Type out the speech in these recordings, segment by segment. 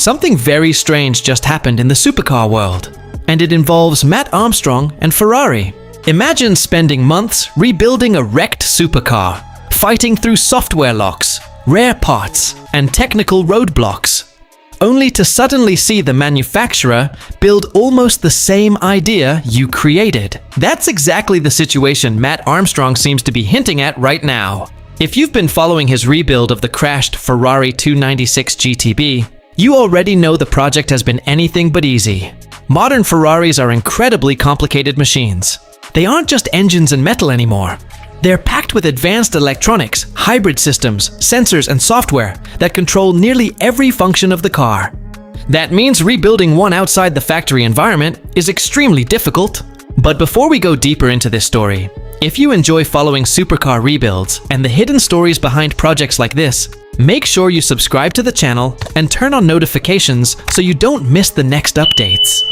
Something very strange just happened in the supercar world, and it involves Mat Armstrong and Ferrari. Imagine spending months rebuilding a wrecked supercar, fighting through software locks, rare parts, and technical roadblocks, only to suddenly see the manufacturer build almost the same idea you created. That's exactly the situation Mat Armstrong seems to be hinting at right now. If you've been following his rebuild of the crashed Ferrari 296 GTB, you already know the project has been anything but easy. Modern Ferraris are incredibly complicated machines. They aren't just engines and metal anymore. They're packed with advanced electronics, hybrid systems, sensors, and software that control nearly every function of the car. That means rebuilding one outside the factory environment is extremely difficult. But before we go deeper into this story, if you enjoy following supercar rebuilds and the hidden stories behind projects like this, make sure you subscribe to the channel and turn on notifications so you don't miss the next updates.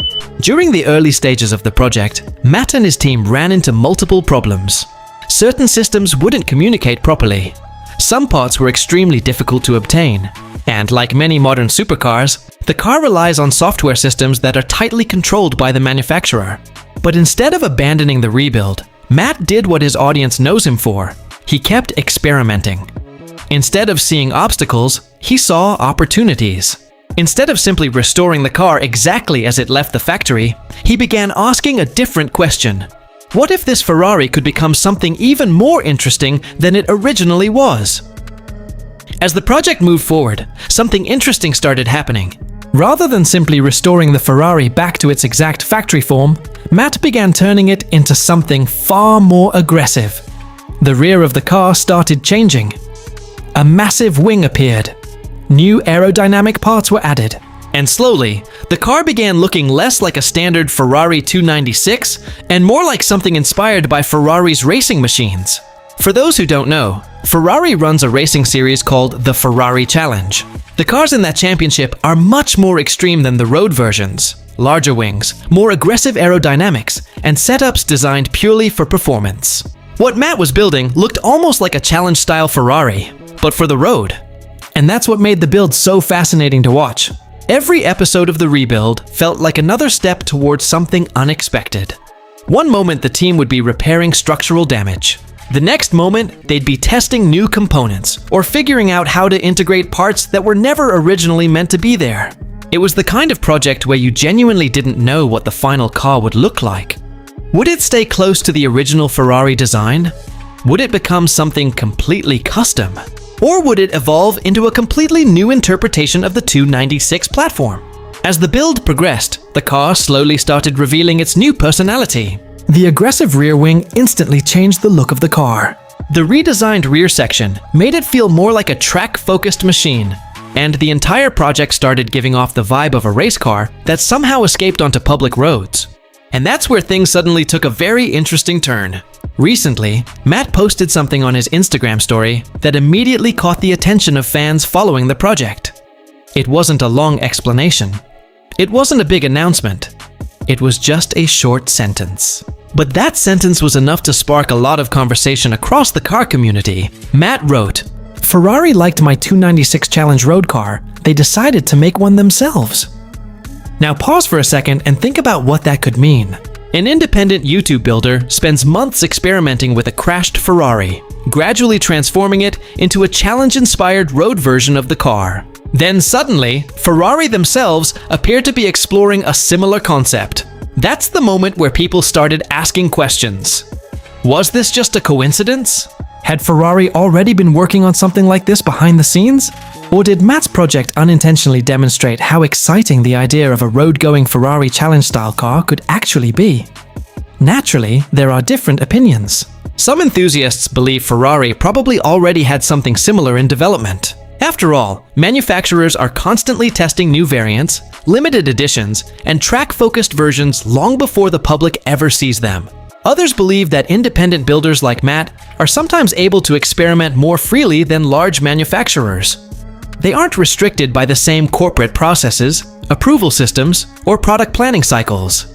During the early stages of the project, Mat and his team ran into multiple problems. Certain systems wouldn't communicate properly. Some parts were extremely difficult to obtain. And like many modern supercars, the car relies on software systems that are tightly controlled by the manufacturer. But instead of abandoning the rebuild, Mat did what his audience knows him for. He kept experimenting. Instead of seeing obstacles, he saw opportunities. Instead of simply restoring the car exactly as it left the factory, he began asking a different question. What if this Ferrari could become something even more interesting than it originally was? As the project moved forward, something interesting started happening. Rather than simply restoring the Ferrari back to its exact factory form, Mat began turning it into something far more aggressive. The rear of the car started changing. A massive wing appeared. New aerodynamic parts were added. And slowly, the car began looking less like a standard Ferrari 296 and more like something inspired by Ferrari's racing machines. For those who don't know, Ferrari runs a racing series called the Ferrari Challenge. The cars in that championship are much more extreme than the road versions. Larger wings, more aggressive aerodynamics, and setups designed purely for performance. What Mat was building looked almost like a challenge-style Ferrari, but for the road. And that's what made the build so fascinating to watch. Every episode of the rebuild felt like another step towards something unexpected. One moment the team would be repairing structural damage. The next moment, they'd be testing new components or figuring out how to integrate parts that were never originally meant to be there. It was the kind of project where you genuinely didn't know what the final car would look like. Would it stay close to the original Ferrari design? Would it become something completely custom? Or would it evolve into a completely new interpretation of the 296 platform? As the build progressed, the car slowly started revealing its new personality. The aggressive rear wing instantly changed the look of the car. The redesigned rear section made it feel more like a track-focused machine, and the entire project started giving off the vibe of a race car that somehow escaped onto public roads. And that's where things suddenly took a very interesting turn. Recently, Mat posted something on his Instagram story that immediately caught the attention of fans following the project. It wasn't a long explanation. It wasn't a big announcement. It was just a short sentence. But that sentence was enough to spark a lot of conversation across the car community. Mat wrote, "Ferrari liked my 296 Challenge road car. They decided to make one themselves." Now pause for a second and think about what that could mean. An independent YouTube builder spends months experimenting with a crashed Ferrari, gradually transforming it into a challenge-inspired road version of the car. Then suddenly, Ferrari themselves appeared to be exploring a similar concept. That's the moment where people started asking questions. Was this just a coincidence? Had Ferrari already been working on something like this behind the scenes? Or did Mat's project unintentionally demonstrate how exciting the idea of a road-going Ferrari challenge-style car could actually be? Naturally, there are different opinions. Some enthusiasts believe Ferrari probably already had something similar in development. After all, manufacturers are constantly testing new variants, limited editions, and track-focused versions long before the public ever sees them. Others believe that independent builders like Mat are sometimes able to experiment more freely than large manufacturers. They aren't restricted by the same corporate processes, approval systems, or product planning cycles.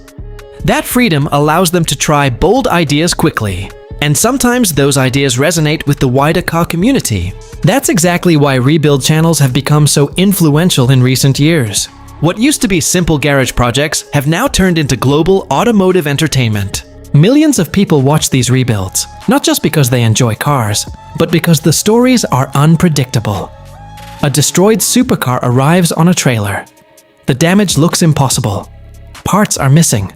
That freedom allows them to try bold ideas quickly. And sometimes those ideas resonate with the wider car community. That's exactly why rebuild channels have become so influential in recent years. What used to be simple garage projects have now turned into global automotive entertainment. Millions of people watch these rebuilds, not just because they enjoy cars, but because the stories are unpredictable. A destroyed supercar arrives on a trailer. The damage looks impossible. Parts are missing.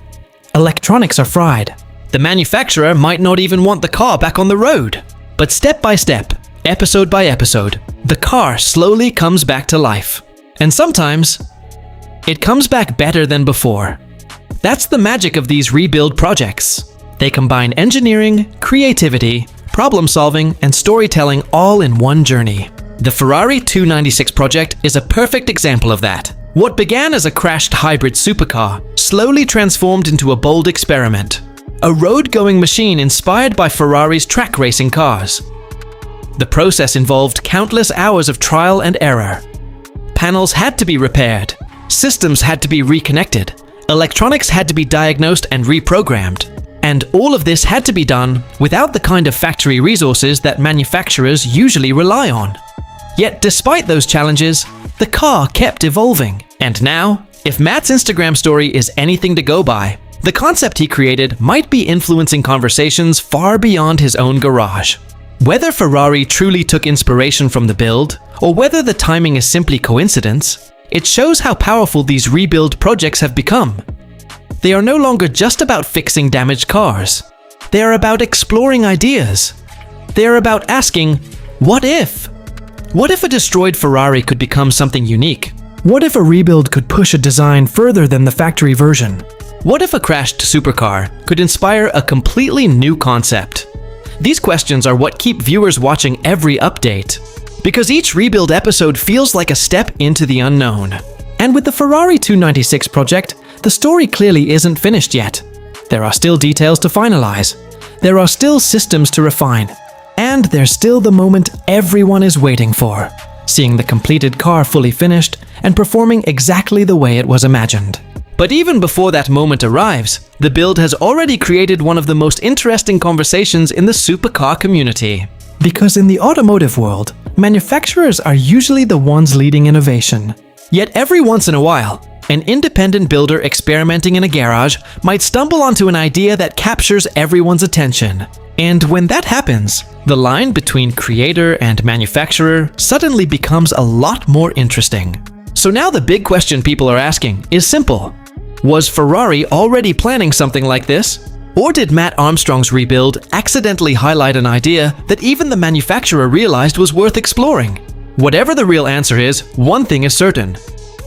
Electronics are fried. The manufacturer might not even want the car back on the road. But step by step, episode by episode, the car slowly comes back to life. And sometimes, it comes back better than before. That's the magic of these rebuild projects. They combine engineering, creativity, problem solving, and storytelling all in one journey. The Ferrari 296 project is a perfect example of that. What began as a crashed hybrid supercar slowly transformed into a bold experiment. A road-going machine inspired by Ferrari's track racing cars. The process involved countless hours of trial and error. Panels had to be repaired. Systems had to be reconnected. Electronics had to be diagnosed and reprogrammed. And all of this had to be done without the kind of factory resources that manufacturers usually rely on. Yet despite those challenges, the car kept evolving. And now, if Mat's Instagram story is anything to go by, the concept he created might be influencing conversations far beyond his own garage. Whether Ferrari truly took inspiration from the build, or whether the timing is simply coincidence, it shows how powerful these rebuild projects have become. They are no longer just about fixing damaged cars. They are about exploring ideas. They are about asking, what if? What if a destroyed Ferrari could become something unique? What if a rebuild could push a design further than the factory version? What if a crashed supercar could inspire a completely new concept? These questions are what keep viewers watching every update, because each rebuild episode feels like a step into the unknown. And with the Ferrari 296 project, the story clearly isn't finished yet. There are still details to finalize. There are still systems to refine. And there's still the moment everyone is waiting for, seeing the completed car fully finished and performing exactly the way it was imagined. But even before that moment arrives, the build has already created one of the most interesting conversations in the supercar community. Because in the automotive world, manufacturers are usually the ones leading innovation. Yet every once in a while, an independent builder experimenting in a garage might stumble onto an idea that captures everyone's attention. And when that happens, the line between creator and manufacturer suddenly becomes a lot more interesting. So now the big question people are asking is simple. Was Ferrari already planning something like this? Or did Mat Armstrong's rebuild accidentally highlight an idea that even the manufacturer realized was worth exploring? Whatever the real answer is, one thing is certain.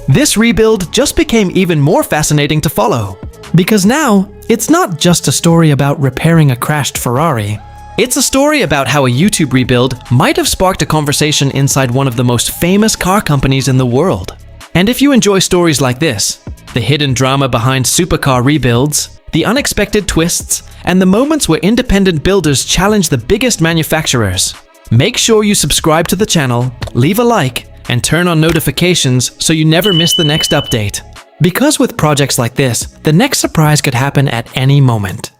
This rebuild just became even more fascinating to follow. Because now, it's not just a story about repairing a crashed Ferrari. It's a story about how a YouTube rebuild might have sparked a conversation inside one of the most famous car companies in the world. And if you enjoy stories like this, the hidden drama behind supercar rebuilds, the unexpected twists, and the moments where independent builders challenge the biggest manufacturers, make sure you subscribe to the channel, leave a like, and turn on notifications so you never miss the next update. Because with projects like this, the next surprise could happen at any moment.